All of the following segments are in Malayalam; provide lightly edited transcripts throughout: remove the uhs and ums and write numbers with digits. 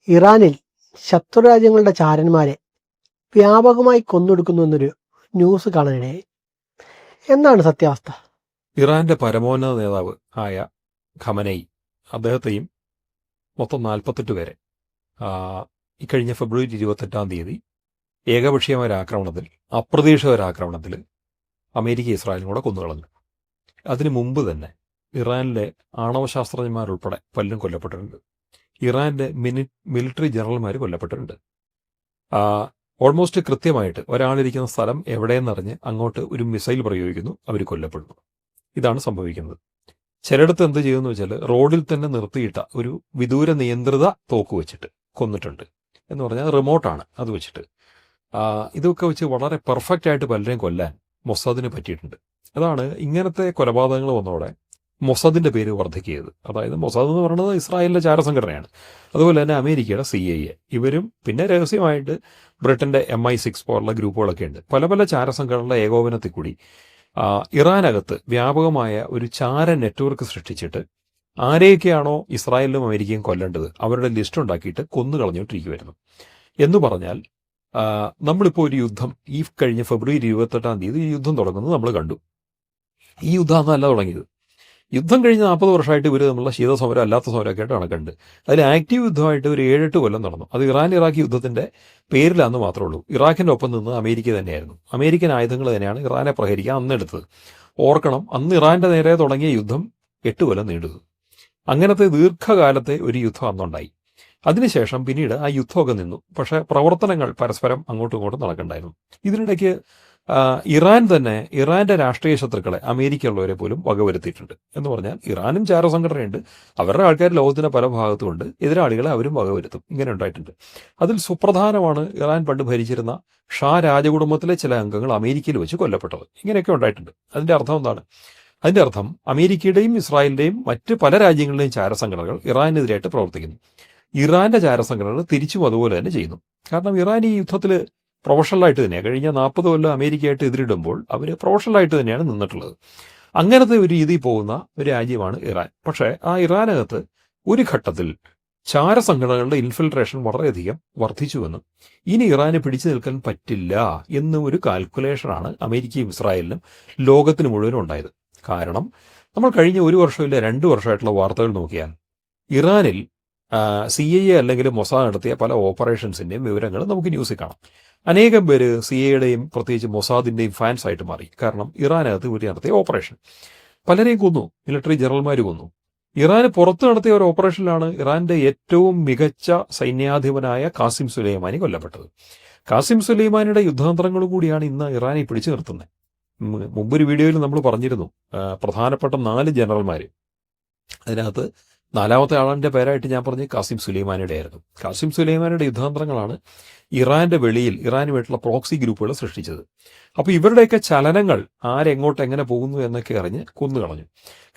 ഇറാനിൽ ശത്രുരാജ്യങ്ങളുടെ ചാരന്മാരെ വ്യാപകമായി കൊന്നൊടുക്കുന്നു എന്നൊരു ന്യൂസ് കാണാനിടയായി. എന്താണ് സത്യാവസ്ഥ? ഇറാന്റെ പരമോന്നത നേതാവ് ആയ ഖമനൈ, അദ്ദേഹത്തെയും മൊത്തം 48 പേരെ ഇക്കഴിഞ്ഞ ഫെബ്രുവരി 28 ഏകപക്ഷീയമായ ഒരാക്രമണത്തിൽ, അപ്രതീക്ഷിത ഒരാക്രമണത്തിൽ അമേരിക്ക ഇസ്രായേലും കൂടെ കൊന്നുകളഞ്ഞു. അതിനു മുമ്പ് തന്നെ ഇറാനിലെ ആണവശാസ്ത്രജ്ഞന്മാരുൾപ്പെടെ പലരും കൊല്ലപ്പെട്ടിട്ടുണ്ട്. ഇറാന്റെ മിലിറ്ററി ജനറൽമാർ കൊല്ലപ്പെട്ടിട്ടുണ്ട്. ഓൾമോസ്റ്റ് കൃത്യമായിട്ട് ഒരാളിരിക്കുന്ന സ്ഥലം എവിടെയെന്നറിഞ്ഞ് അങ്ങോട്ട് ഒരു മിസൈൽ പ്രയോഗിക്കുന്നു, അവർ കൊല്ലപ്പെടുന്നു. ഇതാണ് സംഭവിക്കുന്നത്. ചിലയിടത്ത് എന്ത് ചെയ്യുമെന്ന് വെച്ചാൽ റോഡിൽ തന്നെ നിർത്തിയിട്ട ഒരു വിദൂര നിയന്ത്രിത തോക്ക് വെച്ചിട്ട് കൊന്നിട്ടുണ്ട്. എന്ന് പറഞ്ഞാൽ റിമോട്ടാണ്, അത് വെച്ചിട്ട്. ഇതൊക്കെ വെച്ച് വളരെ പെർഫെക്റ്റ് ആയിട്ട് പലരെയും കൊല്ലാൻ മൊസാദിന് പറ്റിയിട്ടുണ്ട്. അതാണ് ഇങ്ങനത്തെ കൊലപാതകങ്ങൾ വന്നതോടെ മൊസാദിന്റെ പേര് വർദ്ധിക്കുകയത്. അതായത് മൊസാദ് എന്ന് പറയുന്നത് ഇസ്രായേലിന്റെ ചാരസംഘടനയാണ്. അതുപോലെ തന്നെ അമേരിക്കയുടെ CIA, ഇവരും പിന്നെ രഹസ്യമായിട്ട് ബ്രിട്ടന്റെ MI6 പോലുള്ള ഗ്രൂപ്പുകളൊക്കെ ഉണ്ട്. പല പല ചാരസംഘടനകളുടെ ഏകോപനത്തിൽ കൂടി ഇറാനകത്ത് വ്യാപകമായ ഒരു ചാര നെറ്റ്വർക്ക് സൃഷ്ടിച്ചിട്ട് ആരെയൊക്കെയാണോ ഇസ്രായേലിലും അമേരിക്കയും കൊല്ലേണ്ടത് അവരുടെ ലിസ്റ്റ് ഉണ്ടാക്കിയിട്ട് കൊന്നു കളഞ്ഞുകൊണ്ടിരിക്കുമായിരുന്നു. എന്ന് പറഞ്ഞാൽ നമ്മളിപ്പോൾ ഒരു യുദ്ധം ഈ കഴിഞ്ഞ ഫെബ്രുവരി 28 ഈ യുദ്ധം തുടങ്ങുന്നത് നമ്മൾ കണ്ടു. ഈ യുദ്ധം അന്നല്ല തുടങ്ങിയത്. യുദ്ധം കഴിഞ്ഞ് 40 വർഷമായിട്ട് ഇവർ തമ്മിലുള്ള ശീതസമരം അല്ലാത്ത സമരമൊക്കെ ആയിട്ട് കണക്കുണ്ട്. അതിൽ ആക്റ്റീവ് യുദ്ധമായിട്ട് ഒരു 7-8 കൊല്ലം നടന്നു. അത് ഇറാൻ ഇറാഖ് യുദ്ധത്തിന്റെ പേരിലാന്ന് മാത്രമേ ഉള്ളൂ. ഇറാഖിന്റെ ഒപ്പം നിന്ന് അമേരിക്ക തന്നെയായിരുന്നു. അമേരിക്കൻ ആയുധങ്ങൾ തന്നെയാണ് ഇറാനെ പ്രഹരിക്കാൻ അന്ന് എടുത്തത്. ഓർക്കണം, അന്ന് ഇറാന്റെ നേരെ തുടങ്ങിയ യുദ്ധം 8 കൊല്ലം നീണ്ടു. അങ്ങനത്തെ ദീർഘകാലത്തെ ഒരു യുദ്ധം അന്നുണ്ടായി. അതിനുശേഷം പിന്നീട് ആ യുദ്ധമൊക്കെ നിന്നു. പക്ഷേ പ്രവർത്തനങ്ങൾ പരസ്പരം അങ്ങോട്ടും ഇങ്ങോട്ടും നടക്കണ്ടായിരുന്നു. ഇതിനിടയ്ക്ക് ഇറാൻ തന്നെ ഇറാന്റെ രാഷ്ട്രീയ ശത്രുക്കളെ, അമേരിക്കയുള്ളവരെ പോലും വകവരുത്തിയിട്ടുണ്ട്. എന്ന് പറഞ്ഞാൽ ഇറാനും ചാരസംഘടനയുണ്ട്, അവരുടെ ആൾക്കാർ ലോകത്തിന്റെ പല ഭാഗത്തുമുണ്ട്, എതിരാളികളെ അവരും വകവരുത്തും. ഇങ്ങനെ ഉണ്ടായിട്ടുണ്ട്. അതിൽ സുപ്രധാനമാണ് ഇറാൻ പണ്ട് ഭരിച്ചിരുന്ന ഷാ രാജകുടുംബത്തിലെ ചില അംഗങ്ങൾ അമേരിക്കയിൽ വെച്ച് കൊല്ലപ്പെട്ടത്. ഇങ്ങനെയൊക്കെ ഉണ്ടായിട്ടുണ്ട്. അതിന്റെ അർത്ഥം എന്താണ്? അതിന്റെ അർത്ഥം അമേരിക്കയുടെയും ഇസ്രായേലിന്റെയും മറ്റ് പല രാജ്യങ്ങളുടെയും ചാരസംഘടനകൾ ഇറാനെതിരായിട്ട് പ്രവർത്തിക്കുന്നു. ഇറാന്റെ ചാരസംഘടനകൾ തിരിച്ചും അതുപോലെ തന്നെ ചെയ്യുന്നു. കാരണം ഇറാൻ ഈ യുദ്ധത്തിൽ പ്രൊഫഷണലായിട്ട് തന്നെയാണ് കഴിഞ്ഞ 40 കൊല്ലം അമേരിക്കയായിട്ട് എതിരിടുമ്പോൾ അവർ പ്രൊഫഷണലായിട്ട് തന്നെയാണ് നിന്നിട്ടുള്ളത്. അങ്ങനത്തെ ഒരു രീതിയിൽ പോകുന്ന ഒരു രാജ്യമാണ് ഇറാൻ. പക്ഷേ ആ ഇറാനകത്ത് ഒരു ഘട്ടത്തിൽ ചാരസംഘടനകളുടെ ഇൻഫിൽട്രേഷൻ വളരെയധികം വർദ്ധിച്ചുവെന്നും ഇനി ഇറാന് പിടിച്ചു നിൽക്കാൻ പറ്റില്ല എന്നും ഒരു കാൽക്കുലേഷനാണ് അമേരിക്കയും ഇസ്രായേലിനും ലോകത്തിന് മുഴുവനും ഉണ്ടായത്. കാരണം നമ്മൾ കഴിഞ്ഞ 1 വർഷമില്ല 2 വർഷമായിട്ടുള്ള വാർത്തകൾ നോക്കിയാൽ ഇറാനിൽ CIA അല്ലെങ്കിൽ മൊസാദ് നടത്തിയ പല ഓപ്പറേഷൻസിൻ്റെയും വിവരങ്ങൾ നമുക്ക് ന്യൂസിൽ കാണാം. അനേകം പേര് CIAയുടെയും പ്രത്യേകിച്ച് മൊസാദിൻ്റെയും ഫാൻസ് ആയിട്ട് മാറി. കാരണം ഇറാനകത്ത് ഇവർ നടത്തിയ ഓപ്പറേഷൻ പലരെയും കൊന്നു, മിലിറ്ററി ജനറൽമാർ കൊന്നു. ഇറാന് പുറത്ത് നടത്തിയ ഒരു ഓപ്പറേഷനിലാണ് ഇറാന്റെ ഏറ്റവും മികച്ച സൈന്യാധിപനായ കാസിം സുലൈമാനി കൊല്ലപ്പെട്ടത്. കാസിം സുലൈമാനിയുടെ യുദ്ധതന്ത്രങ്ങളും കൂടിയാണ് ഇന്ന് ഇറാനെ പിടിച്ചു നിർത്തുന്നത്. മുമ്പൊരു വീഡിയോയിൽ നമ്മൾ പറഞ്ഞിരുന്നു പ്രധാനപ്പെട്ട 4 ജനറൽമാർ. അതിനകത്ത് 4ാമത്തെ ആളിന്റെ പേരായിട്ട് ഞാൻ പറഞ്ഞ് കാസിം സുലൈമാനിയുടെ ആയിരുന്നു. കാസിം സുലൈമാനിയുടെ യുദ്ധതന്ത്രങ്ങളാണ് ഇറാന്റെ വെളിയിൽ ഇറാനുമായിട്ടുള്ള പ്രോക്സി ഗ്രൂപ്പുകൾ സൃഷ്ടിച്ചത്. അപ്പോൾ ഇവരുടെയൊക്കെ ചലനങ്ങൾ ആരെങ്ങോട്ട് എങ്ങനെ പോകുന്നു എന്നൊക്കെ അറിഞ്ഞ് കൊന്നുകളഞ്ഞു.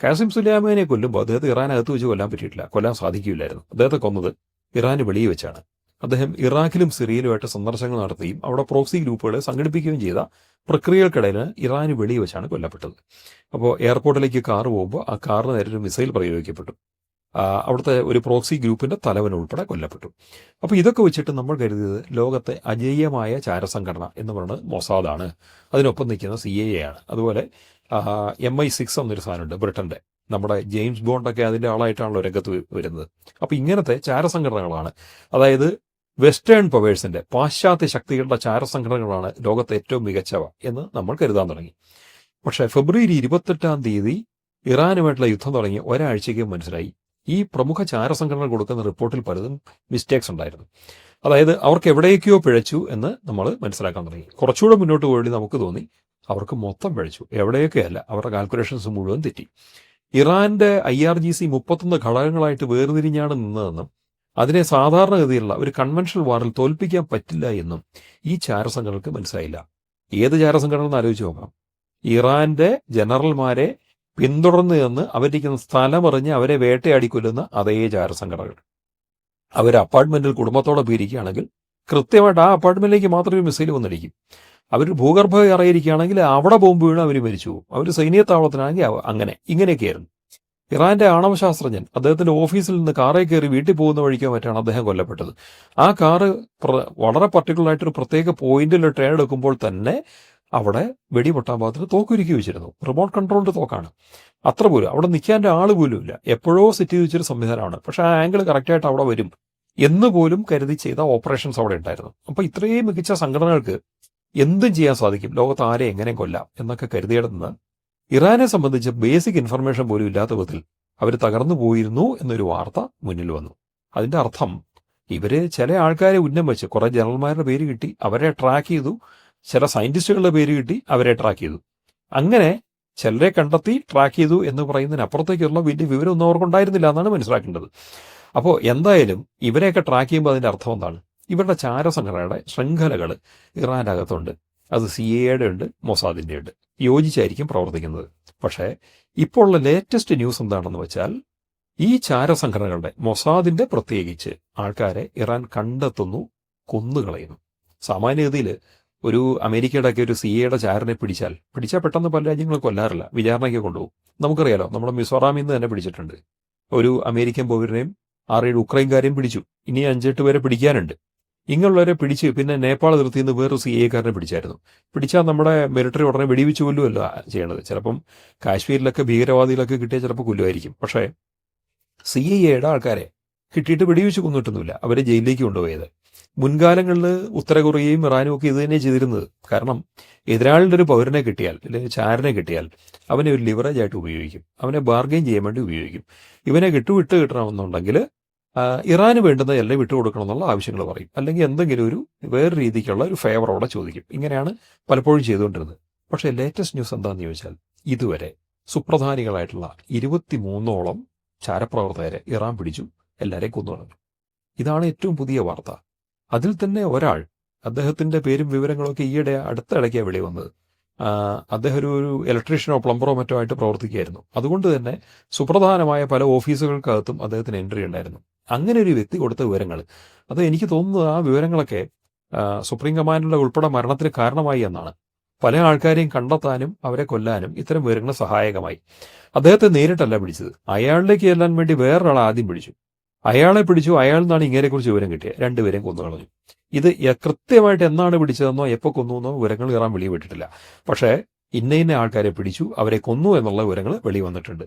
കാസിം സുലൈമാനെ കൊല്ലുമ്പോൾ അദ്ദേഹത്തെ ഇറാനകത്ത് വെച്ച് കൊല്ലാൻ പറ്റിയിട്ടില്ല, കൊല്ലാൻ സാധിക്കില്ലായിരുന്നു. അദ്ദേഹത്തെ കൊന്നത് ഇറാന് വെളിയിൽ വെച്ചാണ്. അദ്ദേഹം ഇറാഖിലും സിറിയയിലുമായിട്ട് സന്ദർശനങ്ങൾ നടത്തുകയും അവിടെ പ്രോക്സി ഗ്രൂപ്പുകളെ സംഘടിപ്പിക്കുകയും ചെയ്ത പ്രക്രിയകൾക്കിടയിൽ ഇറാന് വെളിയിൽ വെച്ചാണ് കൊല്ലപ്പെട്ടത്. അപ്പോൾ എയർപോർട്ടിലേക്ക് കാർ പോകുമ്പോൾ ആ കാറിന് നേരെ ഒരു മിസൈൽ പ്രയോഗിക്കപ്പെട്ടു. അവിടുത്തെ ഒരു പ്രോക്സി ഗ്രൂപ്പിന്റെ തലവൻ ഉൾപ്പെടെ കൊല്ലപ്പെട്ടു. അപ്പോൾ ഇതൊക്കെ വെച്ചിട്ട് നമ്മൾ കരുതിയത് ലോകത്തെ അജയ്യമായ ചാരസംഘടന എന്ന് പറയുന്നത് മൊസാദാണ്, അതിനൊപ്പം നിൽക്കുന്ന CIA ആണ്. അതുപോലെ MI6 എന്നൊരു സാധനമുണ്ട് ബ്രിട്ടന്റെ, നമ്മുടെ ജെയിംസ് ബോണ്ടൊക്കെ അതിൻ്റെ ആളായിട്ടാണല്ലോ രംഗത്ത് വരുന്നത്. അപ്പോൾ ഇങ്ങനത്തെ ചാരസംഘടനകളാണ്, അതായത് വെസ്റ്റേൺ പവേഴ്സിന്റെ പാശ്ചാത്യ ശക്തികളുടെ ചാരസംഘടനകളാണ് ലോകത്തെ ഏറ്റവും മികച്ചവ എന്ന് നമ്മൾ കരുതാൻ തുടങ്ങി. പക്ഷേ ഫെബ്രുവരി 28 ഇറാനുമായിട്ടുള്ള യുദ്ധം തുടങ്ങി ഒരാഴ്ചയ്ക്ക് മനസ്സിലായി ഈ പ്രമുഖ ചാരസംഘടന കൊടുക്കുന്ന റിപ്പോർട്ടിൽ പലതും മിസ്റ്റേക്സ് ഉണ്ടായിരുന്നു. അതായത് അവർക്ക് എവിടേക്കോ പിഴച്ചു എന്ന് നമ്മൾ മനസ്സിലാക്കാൻ തുടങ്ങി. കുറച്ചുകൂടെ മുന്നോട്ട് പോയി നമുക്ക് തോന്നി അവർക്ക് മൊത്തം പിഴച്ചു, എവിടെയൊക്കെയല്ല, അവരുടെ കാൽക്കുലേഷൻസ് മുഴുവൻ തെറ്റി. ഇറാന്റെ IRGC 31 ഘടകങ്ങളായിട്ട് വേർതിരിഞ്ഞാണ് നിന്നതെന്നും അതിനെ സാധാരണഗതിയിലുള്ള ഒരു കൺവെൻഷണൽ വാറിൽ തോൽപ്പിക്കാൻ പറ്റില്ല എന്നും ഈ ചാരസംഘടനകൾക്ക് മനസ്സിലായില്ല. ഏത് ചാരസംഘടന എന്ന് ആലോചിച്ച് നോക്കാം. ഇറാന്റെ ജനറൽമാരെ പിന്തുടർന്ന് നിന്ന് അവരിക്കുന്ന സ്ഥലമറിഞ്ഞ് അവരെ വേട്ടയാടിക്കൊല്ലുന്ന അതേ ചാരസംഘടനകൾ. അവർ അപ്പാർട്ട്മെന്റിൽ കുടുംബത്തോടെ പോയിരിക്കുകയാണെങ്കിൽ കൃത്യമായിട്ട് ആ അപ്പാർട്ട്മെന്റിലേക്ക് മാത്രം ഒരു മിസൈൽ വന്നിരിക്കും. അവർ ഭൂഗർഭ അറിയിരിക്കുകയാണെങ്കിൽ അവിടെ ബോംബ് വീണ് അവർ മരിച്ചു പോകും. അവർ സൈന്യത്താവളത്തിനാണെങ്കിൽ അങ്ങനെ ഇങ്ങനെയൊക്കെയായിരുന്നു. ഇറാന്റെ ആണവശാസ്ത്രജ്ഞൻ അദ്ദേഹത്തിന്റെ ഓഫീസിൽ നിന്ന് കാറിൽ കയറി വീട്ടിൽ പോകുന്ന വഴിക്കോ മറ്റാണ് അദ്ദേഹം കൊല്ലപ്പെട്ടത്. ആ കാറ് വളരെ പർട്ടിക്കുലറായിട്ടൊരു പ്രത്യേക പോയിന്റിൽ ടേൺ എടുക്കുമ്പോൾ തന്നെ അവിടെ വെടിപൊട്ടാൻ പാകത്തിന് തോക്കൊരുക്കി വെച്ചിരുന്നു. റിമോട്ട് കൺട്രോൾഡ് തോക്കാണ്. അത്ര പോലും അവിടെ നിൽക്കാൻ ആൾ പോലും ഇല്ല. എപ്പോഴോ സെറ്റ് ചെയ്ത് വെച്ചൊരു സംവിധാനമാണ്. പക്ഷെ ആ ആംഗിൾ കറക്റ്റായിട്ട് അവിടെ വരും എന്ന് പോലും കരുതി ചെയ്ത ഓപ്പറേഷൻസ് അവിടെ ഉണ്ടായിരുന്നു. അപ്പോൾ ഇത്രയും മികച്ച സംഘടനകൾക്ക് എന്തും ചെയ്യാൻ സാധിക്കും, ലോകത്ത് ആരെ എങ്ങനെ കൊല്ലാം എന്നൊക്കെ കരുതിയിടുന്ന ഇറാനെ സംബന്ധിച്ച് ബേസിക് ഇൻഫർമേഷൻ പോലും ഇല്ലാത്ത വിധത്തിൽ അവർ തകർന്നു പോയിരുന്നു എന്നൊരു വാർത്ത മുന്നിൽ വന്നു. അതിന്റെ അർത്ഥം ഇവര് ചില ആൾക്കാരെ ഉന്നം വെച്ച് കുറെ ജനറൽമാരുടെ പേര് കിട്ടി, അവരെ ട്രാക്ക് ചെയ്തു. ചില സയന്റിസ്റ്റുകളുടെ പേര് കിട്ടി, അവരെ ട്രാക്ക് ചെയ്തു. അങ്ങനെ ചിലരെ കണ്ടെത്തി ട്രാക്ക് ചെയ്തു എന്ന് പറയുന്നതിനപ്പുറത്തേക്കുള്ള വലിയ വിവരമൊന്നും അവർക്കുണ്ടായിരുന്നില്ല എന്നാണ് മനസ്സിലാക്കേണ്ടത്. അപ്പോൾ എന്തായാലും ഇവരെയൊക്കെ ട്രാക്ക് ചെയ്യുമ്പോൾ അതിന്റെ അർത്ഥം എന്താണ്? ഇവരുടെ ചാരസംഘടനയുടെ ശൃംഖലകൾ ഇറാൻ്റെ അകത്തുണ്ട്. അത് CIA-യുടെ ഉണ്ട്, മൊസാദിൻ്റെ ഉണ്ട്. യോജിച്ചായിരിക്കും പ്രവർത്തിക്കുന്നത്. പക്ഷേ ഇപ്പോൾ ഉള്ള ലേറ്റസ്റ്റ് ന്യൂസ് എന്താണെന്ന് വെച്ചാൽ ഈ ചാരസംഘടനകളുടെ മൊസാദിന്റെ പ്രത്യേകിച്ച് ആൾക്കാരെ ഇറാൻ കണ്ടെത്തുന്നു, കൊന്നുകളയുന്നു. സാമാന്യഗതിയിൽ ഒരു അമേരിക്കയുടെ ഒക്കെ ഒരു CIA-യുടെ ചാരനെ പിടിച്ചാൽ പെട്ടെന്ന് പല രാജ്യങ്ങളും കൊല്ലാറില്ല, വിചാരണയ്ക്ക് കൊണ്ടുപോകും. നമുക്കറിയാലോ, നമ്മുടെ മിസോറാമിൽ നിന്ന് തന്നെ പിടിച്ചിട്ടുണ്ട്. ഒരു അമേരിക്കൻ പൗരനെയും 6-7 ഉക്രൈൻകാരെയും പിടിച്ചു. ഇനി 5-8 പേരെ പിടിക്കാനുണ്ട്. ഇങ്ങനെയുള്ളവരെ പിടിച്ച് പിന്നെ നേപ്പാൾ അതിർത്തിയിൽ നിന്ന് വേറൊരു CIA-കാരനെ പിടിച്ചായിരുന്നു. പിടിച്ചാൽ നമ്മുടെ മിലിറ്ററി ഉടനെ വെടിവെച്ച് കൊല്ലുമല്ലോ ചെയ്യണത്. ചിലപ്പം കാശ്മീരിലൊക്കെ ഭീകരവാദികളൊക്കെ കിട്ടിയാൽ ചിലപ്പോൾ കൊല്ലുമായിരിക്കും. പക്ഷേ CIA-യുടെ ആൾക്കാരെ കിട്ടിയിട്ട് വെടിവെച്ച് കൊന്നിട്ടൊന്നുമില്ല, അവരെ ജയിലിലേക്ക് കൊണ്ടുപോയത്. മുൻകാലങ്ങളിൽ ഉത്തര കൊറിയയും ഇറാനും ഒക്കെ ഇത് തന്നെ ചെയ്തിരുന്നത്. കാരണം എതിരാളിയുടെ ഒരു പൗരനെ കിട്ടിയാൽ അല്ലെങ്കിൽ ചാരനെ കിട്ടിയാൽ അവനെ ഒരു ലിവറേജ് ആയിട്ട് ഉപയോഗിക്കും, അവനെ ബാർഗെയിൻ ചെയ്യാൻ വേണ്ടി ഉപയോഗിക്കും. ഇവനെ കിട്ടണമെന്നുണ്ടെങ്കിൽ ഇറാന് വേണ്ടുന്ന എല്ലാം വിട്ടുകൊടുക്കണം എന്നുള്ള ആവശ്യങ്ങൾ പറയും, അല്ലെങ്കിൽ എന്തെങ്കിലും ഒരു വേറെ രീതിക്കുള്ള ഒരു ഫേവർ അവിടെ ചോദിക്കും. ഇങ്ങനെയാണ് പലപ്പോഴും ചെയ്തുകൊണ്ടിരുന്നത്. പക്ഷേ ലേറ്റസ്റ്റ് ന്യൂസ് എന്താണെന്ന് ചോദിച്ചാൽ ഇതുവരെ സുപ്രധാനികളായിട്ടുള്ള 23ഓളം ചാരപ്രവർത്തകരെ ഇറാൻ പിടിച്ചു, എല്ലാവരെയും കൊന്നുകളഞ്ഞു. ഇതാണ് ഏറ്റവും പുതിയ വാർത്ത. അതിൽ തന്നെ ഒരാൾ, അദ്ദേഹത്തിന്റെ പേരും വിവരങ്ങളൊക്കെ ഈയിടെ അടുത്തിടയ്ക്കാണ് വെളി വന്നത്. അദ്ദേഹം ഒരു ഇലക്ട്രീഷ്യനോ പ്ലംബറോ മറ്റോ ആയിട്ട് പ്രവർത്തിക്കുകയായിരുന്നു. അതുകൊണ്ട് തന്നെ സുപ്രധാനമായ പല ഓഫീസുകൾക്കകത്തും അദ്ദേഹത്തിന് എൻട്രി ഉണ്ടായിരുന്നു. അങ്ങനെ ഒരു വ്യക്തി കൊടുത്ത വിവരങ്ങൾ, അത് എനിക്ക് തോന്നുന്നത് ആ വിവരങ്ങളൊക്കെ സുപ്രീം കമാൻഡറുടെ ഉൾപ്പെടെ മരണത്തിന് കാരണമായി എന്നാണ്. പല ആൾക്കാരെയും കണ്ടെത്താനും അവരെ കൊല്ലാനും ഇത്തരം വിവരങ്ങൾ സഹായകമായി. അദ്ദേഹത്തെ നേരിട്ടല്ല പിടിച്ചത്, അയാളിലേക്ക് ചെല്ലാൻ വേണ്ടി വേറൊരാളെ ആദ്യം പിടിച്ചു. അയാളെ പിടിച്ചു, അയാളിൽ നിന്നാണ് ഇങ്ങനെക്കുറിച്ച് വിവരം കിട്ടിയത്. 2 പേരെയും കൊന്നുകളഞ്ഞു. ഇത് കൃത്യമായിട്ട് എന്നാണ് പിടിച്ചതെന്നോ എപ്പോൾ കൊന്നുവെന്നോ വിവരങ്ങൾ ഇറാൻ വെളിവിട്ടിട്ടില്ല. പക്ഷേ ഇന്ന ആൾക്കാരെ പിടിച്ചു, അവരെ കൊന്നു എന്നുള്ള വിവരങ്ങൾ വെളി വന്നിട്ടുണ്ട്.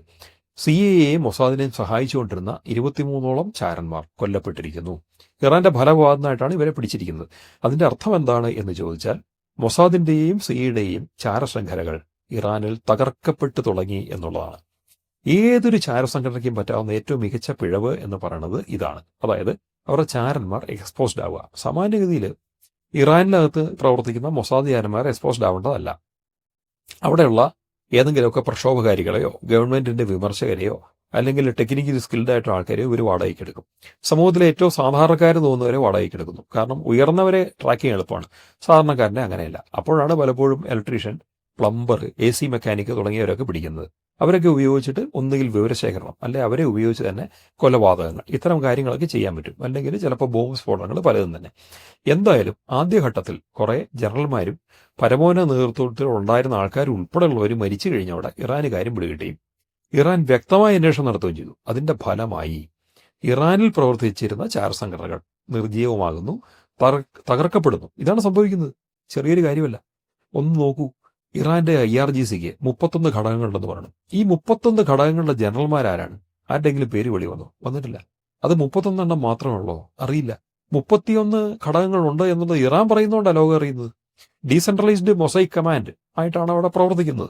CIA-യെയും മൊസാദിനെയും സഹായിച്ചുകൊണ്ടിരുന്ന 23ഓളം ചാരന്മാർ കൊല്ലപ്പെട്ടിരിക്കുന്നു. ഇറാന്റെ ഫലഭാഗമായിട്ടാണ് ഇവരെ പിടിച്ചിരിക്കുന്നത്. അതിന്റെ അർത്ഥം എന്താണ് എന്ന് ചോദിച്ചാൽ മൊസാദിന്റെയും CIA-യുടെയും ചാരശൃംഖലകൾ ഇറാനിൽ തകർക്കപ്പെട്ടു തുടങ്ങി എന്നുള്ളതാണ്. ഏതൊരു ചാരസംഘടനയ്ക്കും പറ്റാവുന്ന ഏറ്റവും മികച്ച പിഴവ് എന്ന് പറയുന്നത് ഇതാണ്. അതായത് അവരുടെ ചാരന്മാർ എക്സ്പോസ്ഡ് ആവുക. സാമാന്യഗതിയിൽ ഇറാനിനകത്ത് പ്രവർത്തിക്കുന്ന മൊസാദ് ചാരന്മാർ എക്സ്പോസ്ഡ് ആവേണ്ടതല്ല. അവിടെയുള്ള ഏതെങ്കിലുമൊക്കെ പ്രക്ഷോഭകാരികളെയോ ഗവൺമെന്റിന്റെ വിമർശകരെയോ അല്ലെങ്കിൽ ടെക്നിക്കലി സ്കിൽഡ് ആയിട്ടുള്ള ആൾക്കാരെയോ ഇവർ വാടകയ്ക്ക് എടുക്കും. സമൂഹത്തിലെ ഏറ്റവും സാധാരണക്കാർ തോന്നുന്നവരെ വാടകയ്ക്ക് എടുക്കുന്നു. കാരണം ഉയർന്നവരെ ട്രാക്ക് ചെയ്യാൻ എളുപ്പമാണ്, സാധാരണക്കാരനെ അങ്ങനെയല്ല. അപ്പോഴാണ് പലപ്പോഴും ഇലക്ട്രീഷ്യൻ, പ്ലംബർ, AC മെക്കാനിക്ക് തുടങ്ങിയവരൊക്കെ പിടിക്കുന്നത്. അവരൊക്കെ ഉപയോഗിച്ചിട്ട് ഒന്നുകിൽ വിവരശേഖരണം, അല്ലെങ്കിൽ അവരെ ഉപയോഗിച്ച് തന്നെ കൊലപാതകങ്ങൾ, ഇത്തരം കാര്യങ്ങളൊക്കെ ചെയ്യാൻ പറ്റും. അല്ലെങ്കിൽ ചിലപ്പോൾ ബോംബ് സ്ഫോടനങ്ങൾ പലതും തന്നെ. എന്തായാലും ആദ്യഘട്ടത്തിൽ കുറേ ജനറൽമാരും പരമോന്നത നേതൃത്വത്തിൽ ഉണ്ടായിരുന്ന ആൾക്കാർ ഉൾപ്പെടെയുള്ളവർ മരിച്ചു കഴിഞ്ഞവിടെ ഇറാന് കാര്യം പിടികിട്ടുകയും ഇറാൻ വ്യക്തമായ അന്വേഷണം നടത്തുകയും ചെയ്തു. അതിന്റെ ഫലമായി ഇറാനിൽ പ്രവർത്തിച്ചിരുന്ന ചാരസംഘടനകൾ നിർജ്ജീവമാകുന്നു, തകർക്കപ്പെടുന്നു. ഇതാണ് സംഭവിക്കുന്നത്. ചെറിയൊരു കാര്യമല്ല. ഒന്ന് നോക്കൂ, ഇറാന്റെ IRGCക്ക് 31 ഘടകങ്ങളുണ്ടെന്ന് പറഞ്ഞു. ഈ 31 ഘടകങ്ങളുടെ ജനറൽമാരാരാണ്? ആരുടെയെങ്കിലും പേര് വെളി വന്നിട്ടില്ല. അത് 31 എണ്ണം മാത്രമേ ഉള്ളൂ, അറിയില്ല. 31 ഘടകങ്ങളുണ്ട് എന്നത് ഇറാൻ പറയുന്നതുകൊണ്ടാണ് ലോകം അറിയുന്നത്. ഡീസെൻട്രലൈസ്ഡ് മൊസൈക് കമാൻഡ് ആയിട്ടാണ് അവിടെ പ്രവർത്തിക്കുന്നത്,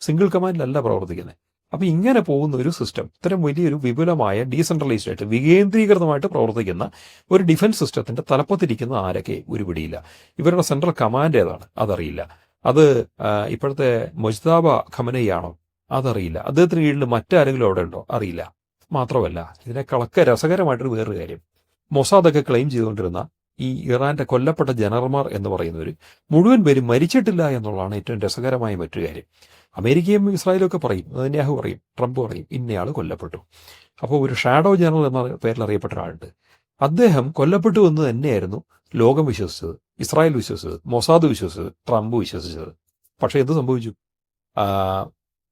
സിംഗിൾ കമാൻഡിലല്ല പ്രവർത്തിക്കുന്നത്. അപ്പൊ ഇങ്ങനെ പോകുന്ന ഒരു സിസ്റ്റം, ഇത്തരം വലിയൊരു വിപുലമായ ഡീസെൻട്രലൈസ്ഡ് ആയിട്ട് വികേന്ദ്രീകൃതമായിട്ട് പ്രവർത്തിക്കുന്ന ഒരു ഡിഫൻസ് സിസ്റ്റത്തിന്റെ തലപ്പത്തിരിക്കുന്ന ആരൊക്കെ ഒരു പിടിയില്ല. ഇവരുടെ സെൻട്രൽ കമാൻഡ് ഏതാണ് അതറിയില്ല. അത് ഇപ്പോഴത്തെ മൊജ്താബ ഖമനയാണോ അതറിയില്ല. അദ്ദേഹത്തിന് കീഴിൽ മറ്റാരെങ്കിലും അവിടെ ഉണ്ടോ അറിയില്ല. മാത്രമല്ല ഇതിനേക്കാളൊക്കെ രസകരമായിട്ടൊരു വേറൊരു കാര്യം, മൊസാദൊക്കെ ക്ലെയിം ചെയ്തുകൊണ്ടിരുന്ന ഈ ഇറാന്റെ കൊല്ലപ്പെട്ട ജനറൽമാർ എന്ന് പറയുന്നവർ മുഴുവൻ പേരും മരിച്ചിട്ടില്ല എന്നുള്ളതാണ് ഏറ്റവും രസകരമായ മറ്റൊരു കാര്യം. അമേരിക്കയും ഇസ്രായേലും ഒക്കെ പറയും, നെതന്യാഹു പറയും, ട്രംപ് പറയും ഇന്നയാൾ കൊല്ലപ്പെട്ടു. അപ്പോൾ ഒരു ഷാഡോ ജനറൽ എന്ന പേരിൽ അറിയപ്പെട്ട ഒരാളുണ്ട്. അദ്ദേഹം കൊല്ലപ്പെട്ടു എന്ന് തന്നെയായിരുന്നു ലോകം വിശ്വസിച്ചത്, ഇസ്രായേൽ വിശ്വസിച്ചത്, മൊസാദ് വിശ്വസിച്ചത്, ട്രംപ് വിശ്വസിച്ചത്. പക്ഷേ എന്ത് സംഭവിച്ചു?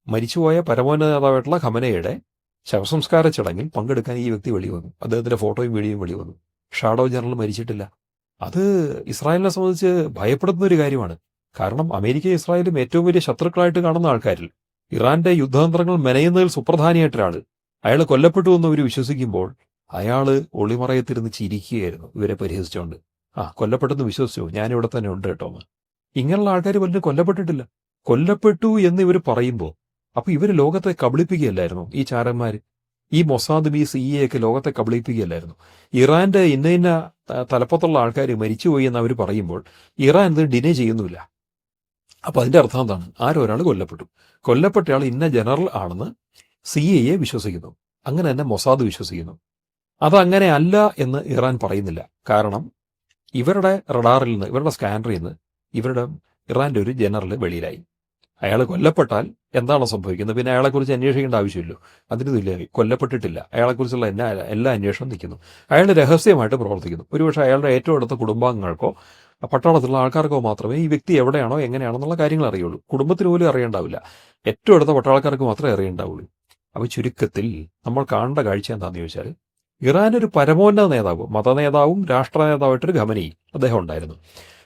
മരിച്ചുപോയ പരമോന്നത നേതാവായിട്ടുള്ള ഖമനയുടെ ശവസംസ്കാര ചടങ്ങിൽ പങ്കെടുക്കാൻ ഈ വ്യക്തി വെളി വന്നു. അദ്ദേഹത്തിന്റെ ഫോട്ടോയും വീഡിയോയും വെളി വന്നു. ഷാഡോ ജനറൽ മരിച്ചിട്ടില്ല. അത് ഇസ്രായേലിനെ സംബന്ധിച്ച് ഭയപ്പെടുത്തുന്ന ഒരു കാര്യമാണ്. കാരണം അമേരിക്കയും ഇസ്രായേലും ഏറ്റവും വലിയ ശത്രുക്കളായിട്ട് കാണുന്ന ആൾക്കാരിൽ ഇറാന്റെ യുദ്ധതന്ത്രങ്ങൾ മെനയുന്നതിൽ സുപ്രധാനിയായിട്ട് ഒരാൾ, അയാൾ കൊല്ലപ്പെട്ടു എന്ന് അവർ വിശ്വസിക്കുമ്പോൾ അയാൾ ഒളിമറയത്തിരുന്ന് ചിരിക്കുകയായിരുന്നു ഇവരെ പരിഹസിച്ചുകൊണ്ട്. കൊല്ലപ്പെട്ടെന്ന് വിശ്വസിച്ചു, ഞാനിവിടെ തന്നെ ഉണ്ട് കേട്ടോ എന്ന്. ഇങ്ങനെയുള്ള ആൾക്കാർ പലരും കൊല്ലപ്പെട്ടിട്ടില്ല. കൊല്ലപ്പെട്ടു എന്ന് ഇവർ പറയുമ്പോൾ അപ്പൊ ഇവർ ലോകത്തെ കബളിപ്പിക്കുകയല്ലായിരുന്നു ഈ ചാരന്മാർ? ഈ മൊസാദും ഈ CIA ഒക്കെ ലോകത്തെ കബളിപ്പിക്കുകയല്ലായിരുന്നു? ഇറാന്റെ ഇന്ന തലപ്പത്തുള്ള ആൾക്കാർ മരിച്ചുപോയി എന്ന് അവർ പറയുമ്പോൾ ഇറാൻ ഇത് ഡിനേ ചെയ്യുന്നില്ല. അപ്പൊ അതിന്റെ അർത്ഥം എന്താണ്? ആരോ ഒരാൾ കൊല്ലപ്പെട്ടു. കൊല്ലപ്പെട്ടയാൾ ഇന്ന ജനറൽ ആണെന്ന് CIA വിശ്വസിക്കുന്നു. അങ്ങനെ തന്നെ മൊസാദ് വിശ്വസിക്കുന്നു. അതങ്ങനെ അല്ല എന്ന് ഇറാൻ പറയുന്നില്ല. കാരണം ഇവരുടെ റഡാറിൽ നിന്ന്, ഇവരുടെ സ്കാനറിൽ നിന്ന് ഇറാന്റെ ഒരു ജനറൽ വെളിയിലായി. അയാൾ കൊല്ലപ്പെട്ടാൽ എന്താണ് സംഭവിക്കുന്നത്? പിന്നെ അയാളെക്കുറിച്ച് അന്വേഷിക്കേണ്ട ആവശ്യമില്ലോ. അതിന് തുല്യമായി കൊല്ലപ്പെട്ടിട്ടില്ല. അയാളെക്കുറിച്ചുള്ള എല്ലാ അന്വേഷണം നിൽക്കുന്നു. അയാൾ രഹസ്യമായിട്ട് പ്രവർത്തിക്കുന്നു. ഒരുപക്ഷെ അയാളുടെ ഏറ്റവും അടുത്ത കുടുംബാംഗങ്ങൾക്കോ പട്ടാളത്തിലുള്ള ആൾക്കാർക്കോ മാത്രമേ ഈ വ്യക്തി എവിടെയാണോ എങ്ങനെയാണെന്നുള്ള കാര്യങ്ങൾ അറിയുള്ളൂ. കുടുംബത്തിന് പോലും അറിയണ്ടാവില്ല. ഏറ്റവും അടുത്ത പട്ടാളക്കാർക്ക് മാത്രമേ അറിയണ്ടാവുള്ളൂ. അപ്പോൾ ചുരുക്കത്തിൽ നമ്മൾ കാണേണ്ട കാഴ്ച എന്താണെന്ന് ചോദിച്ചാൽ, ഇറാനൊരു പരമോന്നത നേതാവ്, മതനേതാവും രാഷ്ട്ര നേതാവായിട്ടൊരു ഖമനയി അദ്ദേഹം ഉണ്ടായിരുന്നു.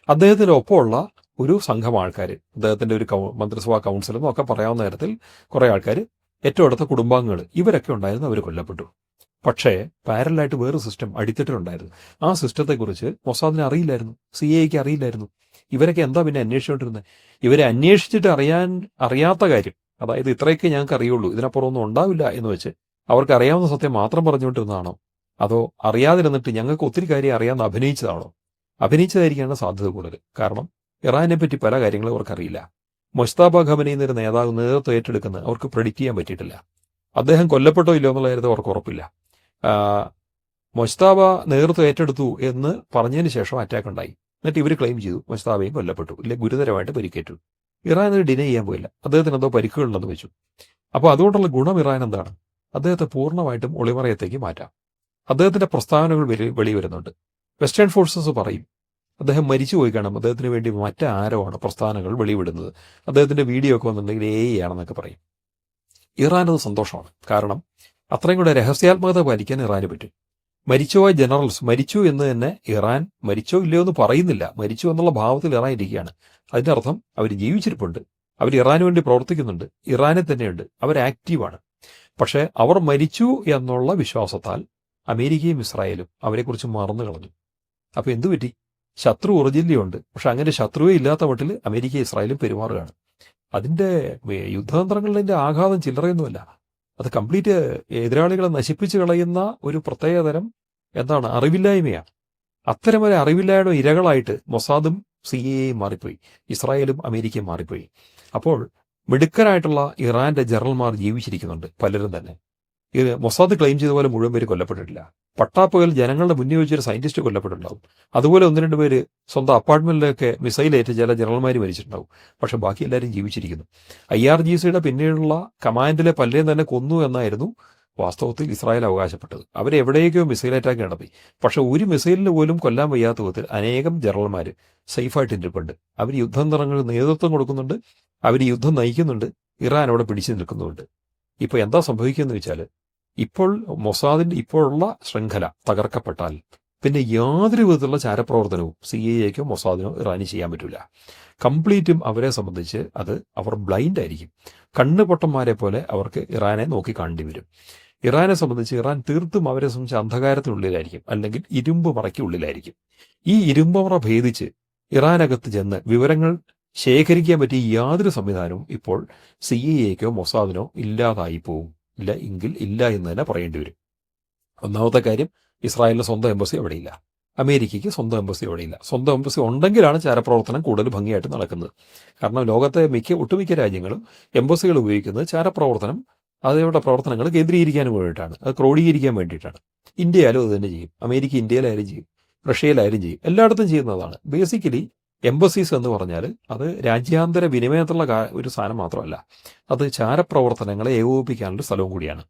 അദ്ദേഹത്തിനൊപ്പമുള്ള ഒരു സംഘം ആൾക്കാർ, അദ്ദേഹത്തിന്റെ ഒരു മന്ത്രിസഭാ കൗൺസിൽ എന്നൊക്കെ പറയാവുന്ന തരത്തിൽ കുറേ ആൾക്കാർ, ഏറ്റവും അടുത്ത കുടുംബാംഗങ്ങൾ, ഇവരൊക്കെ ഉണ്ടായിരുന്നു. അവർ കൊല്ലപ്പെട്ടു. പക്ഷേ പാരലായിട്ട് വേറൊരു സിസ്റ്റം അടിത്തട്ടിലുണ്ടായിരുന്നു. ആ സിസ്റ്റത്തെക്കുറിച്ച് മൊസാദിന് അറിയില്ലായിരുന്നു, CIA അറിയില്ലായിരുന്നു. ഇവരൊക്കെ എന്താ പിന്നെ അന്വേഷിച്ചുകൊണ്ടിരുന്നത്? ഇവരെ അന്വേഷിച്ചിട്ട് അറിയാത്ത കാര്യം, അതായത് ഇത്രയൊക്കെ ഞങ്ങൾക്ക് അറിയുള്ളൂ, ഇതിനപ്പുറം ഒന്നും ഉണ്ടാവില്ല എന്ന് വെച്ച് അവർക്ക് അറിയാവുന്ന സത്യം മാത്രം പറഞ്ഞുകൊണ്ടിരുന്നതാണോ? അതോ അറിയാതിരുന്നിട്ട് ഞങ്ങൾക്ക് ഒത്തിരി കാര്യം അറിയാമെന്ന് അഭിനയിച്ചതാണോ? അഭിനയിച്ചതായിരിക്കാണ് സാധ്യത കൂടുതൽ. കാരണം ഇറാനെ പറ്റി പല കാര്യങ്ങളും അവർക്കറിയില്ല. മൊജ്തബ ഖമനി എന്നൊരു നേതാവ് നേതൃത്വം ഏറ്റെടുക്കുന്നത് അവർക്ക് പ്രെഡിക്റ്റ് ചെയ്യാൻ പറ്റിയിട്ടില്ല. അദ്ദേഹം കൊല്ലപ്പെട്ടോ ഇല്ലോ എന്നുള്ള കാര്യത്തിൽ അവർക്ക് ഉറപ്പില്ല. മൊജ്തബ നേതൃത്വം ഏറ്റെടുത്തു എന്ന് പറഞ്ഞതിന് ശേഷം അറ്റാക്ക് ഉണ്ടായി. എന്നിട്ട് ഇവർ ക്ലെയിം ചെയ്തു മൊജ്തബയും കൊല്ലപ്പെട്ടു, ഇല്ലെ ഗുരുതരമായിട്ട് പരിക്കേറ്റു. ഇറാൻ അത് ഡിനൈ ചെയ്യാൻ പോയില്ല. അദ്ദേഹത്തിന് എന്തോ പരിക്കുകളുണ്ടെന്ന് വെച്ചു. അപ്പോൾ അതുകൊണ്ടുള്ള ഗുണം ഇറാൻ എന്താണ്? അദ്ദേഹത്തെ പൂർണ്ണമായിട്ടും ഒളിമറയത്തേക്ക് മാറ്റാം. അദ്ദേഹത്തിന്റെ പ്രസ്താവനകൾ വെളിവരുന്നുണ്ട്. വെസ്റ്റേൺ ഫോഴ്സസ് പറയും അദ്ദേഹം മരിച്ചുപോയി കാണും, അദ്ദേഹത്തിന് വേണ്ടി മറ്റാരോ ആണ് പ്രസ്താവനകൾ വെളിവിടുന്നത്, അദ്ദേഹത്തിന്റെ വീഡിയോ ഒക്കെ വന്നിട്ടുണ്ടെങ്കിൽ AI ആണെന്നൊക്കെ പറയും. ഇറാനത് സന്തോഷമാണ്. കാരണം അത്രയും കൂടെ രഹസ്യാത്മകത പാലിക്കാൻ ഇറാന് പറ്റും. മരിച്ചുപോയ ജനറൽസ് മരിച്ചു എന്ന് തന്നെ ഇറാൻ മരിച്ചോ ഇല്ലയോ എന്ന് പറയുന്നില്ല. മരിച്ചു എന്നുള്ള ഭാവത്തിൽ ഇറാൻ ഇരിക്കുകയാണ്. അതിന്റെ അർത്ഥം അവർ ജീവിച്ചിരിപ്പുണ്ട്, അവർ ഇറാന് വേണ്ടി പ്രവർത്തിക്കുന്നുണ്ട്, ഇറാനിൽ തന്നെയുണ്ട്, അവർ ആക്റ്റീവാണ്. പക്ഷേ അവർ മരിച്ചു എന്നുള്ള വിശ്വാസത്താൽ അമേരിക്കയും ഇസ്രായേലും അവരെക്കുറിച്ച് മറന്നു കളഞ്ഞു. അപ്പോൾ എന്തു പറ്റി? ശത്രു ഒറിജിനലിയുണ്ട്, പക്ഷെ അങ്ങനെ ശത്രുവേ ഇല്ലാത്ത മട്ടിൽ അമേരിക്ക ഇസ്രായേലും പെരുമാറുകയാണ്. അതിൻ്റെ യുദ്ധതന്ത്രങ്ങളുടെ ആഘാതം ചില്ലറയൊന്നുമല്ല. അത് കംപ്ലീറ്റ് എതിരാളികളെ നശിപ്പിച്ച് കളയുന്ന ഒരു പ്രത്യേകതരം അറിവില്ലായ്മയാണ്. അത്തരമൊരു അറിവില്ലായ്മ ഇരകളായിട്ട് മൊസാദും CIA മാറിപ്പോയി, ഇസ്രായേലും അമേരിക്കയും മാറിപ്പോയി. അപ്പോൾ മിടുക്കരായിട്ടുള്ള ഇറാന്റെ ജനറൽമാർ ജീവിച്ചിരിക്കുന്നുണ്ട്, പലരും തന്നെ. മൊസാദ് ക്ലെയിം ചെയ്ത പോലെ മുഴുവൻ പേര് കൊല്ലപ്പെട്ടിട്ടില്ല. പട്ടാപ്പകൽ ജനങ്ങളുടെ മുന്നിൽ വെച്ചൊരു സയന്റിസ്റ്റ് കൊല്ലപ്പെട്ടിട്ടുണ്ടാവും. അതുപോലെ 1-2 പേര് സ്വന്തം അപ്പാർട്ട്മെന്റിലൊക്കെ മിസൈലേറ്റ് ചില ജനറൽമാർ മരിച്ചിട്ടുണ്ടാവും. പക്ഷെ ബാക്കി എല്ലാവരും ജീവിച്ചിരിക്കുന്നു. IRGCയുടെ പിന്നീടുള്ള കമാൻഡിലെ പലരെയും തന്നെ കൊന്നു എന്നായിരുന്നു വാസ്തവത്തിൽ ഇസ്രായേൽ അവകാശപ്പെട്ടത്. അവരെവിടേക്കോ മിസൈൽ അറ്റാക്ക് നടത്തി. പക്ഷെ ഒരു മിസൈലിന് പോലും കൊല്ലാൻ വയ്യാത്ത വിധത്തിൽ അനേകം ജനറൽമാർ സേഫായിട്ട് ഇരിപ്പുണ്ട്. അവർ യുദ്ധതന്ത്രങ്ങൾക്ക് നേതൃത്വം കൊടുക്കുന്നുണ്ട്, അവർ യുദ്ധം നയിക്കുന്നുണ്ട്, ഇറാൻ അവിടെ പിടിച്ചു നിൽക്കുന്നുണ്ട്. ഇപ്പോൾ എന്താ സംഭവിക്കുകയെന്ന് വെച്ചാൽ, ഇപ്പോൾ മൊസാദിന്റെ ഇപ്പോഴുള്ള ശൃംഖല തകർക്കപ്പെട്ടാൽ പിന്നെ യാതൊരു വിധത്തിലുള്ള ചാരപ്രവർത്തനവും CIAക്കോ മൊസാദിനോ ഇറാനി ചെയ്യാൻ പറ്റില്ല. കംപ്ലീറ്റും അവരെ സംബന്ധിച്ച് അവർ ബ്ലൈൻഡ് ആയിരിക്കും. കണ്ണുപൊട്ടന്മാരെ പോലെ അവർക്ക് ഇറാനെ നോക്കി കാണേണ്ടി വരും. ഇറാനെ സംബന്ധിച്ച് ഇറാൻ തീർത്തും അവരെ സംബന്ധിച്ച് അന്ധകാരത്തിനുള്ളിലായിരിക്കും, അല്ലെങ്കിൽ ഇരുമ്പ് മറയ്ക്കുള്ളിലായിരിക്കും. ഈ ഇരുമ്പുമറ ഭേദിച്ച് ഇറാനകത്ത് ചെന്ന് വിവരങ്ങൾ ശേഖരിക്കാൻ പറ്റിയ യാതൊരു സംവിധാനവും ഇപ്പോൾ CIAക്കോ മൊസാദിനോ ഇല്ലാതായി പോവും. ഇല്ല എങ്കിൽ ഇല്ല എന്ന് തന്നെ പറയേണ്ടി വരും. ഒന്നാമത്തെ കാര്യം, ഇസ്രായേലിന് സ്വന്തം എംബസി അവിടെയില്ല, അമേരിക്കയ്ക്ക് സ്വന്തം എംബസി അവിടെയില്ല. സ്വന്തം എംബസി ഉണ്ടെങ്കിലാണ് ചാരപ്രവർത്തനം കൂടുതൽ ഭംഗിയായിട്ട് നടക്കുന്നത്. കാരണം ലോകത്തെ ഒട്ടുമിക്ക രാജ്യങ്ങളും എംബസികൾ ഉപയോഗിക്കുന്നത് ചാരപ്രവർത്തനം, അതിവിടെ പ്രവർത്തനങ്ങൾ കേന്ദ്രീകരിക്കാനും വേണ്ടിയിട്ടാണ്, അത് ക്രോഡീകരിക്കാൻ വേണ്ടിയിട്ടാണ്. ഇന്ത്യയിലും അത് തന്നെ ചെയ്യും, അമേരിക്ക ഇന്ത്യയിലായാലും ചെയ്യും, റഷ്യയിലായാലും ചെയ്യും, എല്ലായിടത്തും ചെയ്യുന്നതാണ്. ബേസിക്കലി എംബസീസ് എന്ന് പറഞ്ഞാൽ അത് രാജ്യാന്തര വിനിമയത്തിലുള്ള ഒരു സാധനം മാത്രമല്ല, അത് ചാരപ്രവർത്തനങ്ങളെ ഏകോപിപ്പിക്കാനുള്ള സ്ഥലവും കൂടിയാണ്.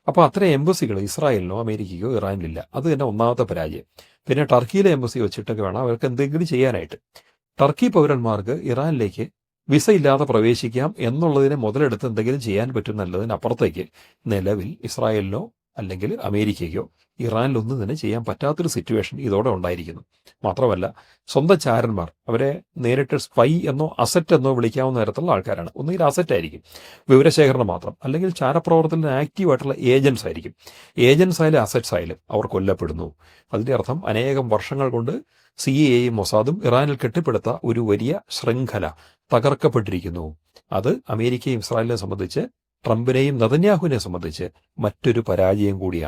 അപ്പോൾ അത്രയും എംബസികൾ ഇസ്രായേലിനോ അമേരിക്കയ്ക്കോ ഇറാനിലില്ല. അത് തന്നെ ഒന്നാമത്തെ പരാജയം. പിന്നെ ടർക്കിയിലെ എംബസി വെച്ചിട്ടൊക്കെ വേണം അവർക്ക് എന്തെങ്കിലും ചെയ്യാനായിട്ട്. ടർക്കി പൗരന്മാർക്ക് ഇറാനിലേക്ക് വിസ ഇല്ലാതെ പ്രവേശിക്കാം എന്നുള്ളതിനെ മുതലെടുത്ത് എന്തെങ്കിലും ചെയ്യാൻ പറ്റുന്നതിനപ്പുറത്തേക്ക് നിലവിൽ ഇസ്രായേലിനോ അല്ലെങ്കിൽ അമേരിക്കയ്ക്കോ ഇറാനിലൊന്നും തന്നെ ചെയ്യാൻ പറ്റാത്തൊരു സിറ്റുവേഷൻ ഇതോടെ ഉണ്ടായിരിക്കുന്നു. മാത്രമല്ല, സ്വന്തം ചാരന്മാർ, അവരെ നേരിട്ട് സ്പൈ എന്നോ അസറ്റ് എന്നോ വിളിക്കാവുന്ന തരത്തിലുള്ള ആൾക്കാരാണ്. ഒന്നുകിൽ അസറ്റ് ആയിരിക്കും, വിവരശേഖരണം മാത്രം, അല്ലെങ്കിൽ ചാരപ്രവർത്തനത്തിന് ആക്റ്റീവായിട്ടുള്ള ഏജൻസ് ആയിരിക്കും. ഏജൻസ് ആയാലും അസറ്റ്സ് ആയാലും അവർ കൊല്ലപ്പെടുന്നു. അതിൻ്റെ അർത്ഥം അനേകം വർഷങ്ങൾ കൊണ്ട് CIA-യും മൊസാദും ഇറാനിൽ കെട്ടിപ്പടുത്ത ഒരു വലിയ ശൃംഖല തകർക്കപ്പെട്ടിരിക്കുന്നു. അത് അമേരിക്കയും ഇസ്രായേലിനെ സംബന്ധിച്ച്, ട്രംപിനെയും നെതന്യാഹുവിനെ സംബന്ധിച്ച് മറ്റൊരു പരാജയം കൂടിയാണ്.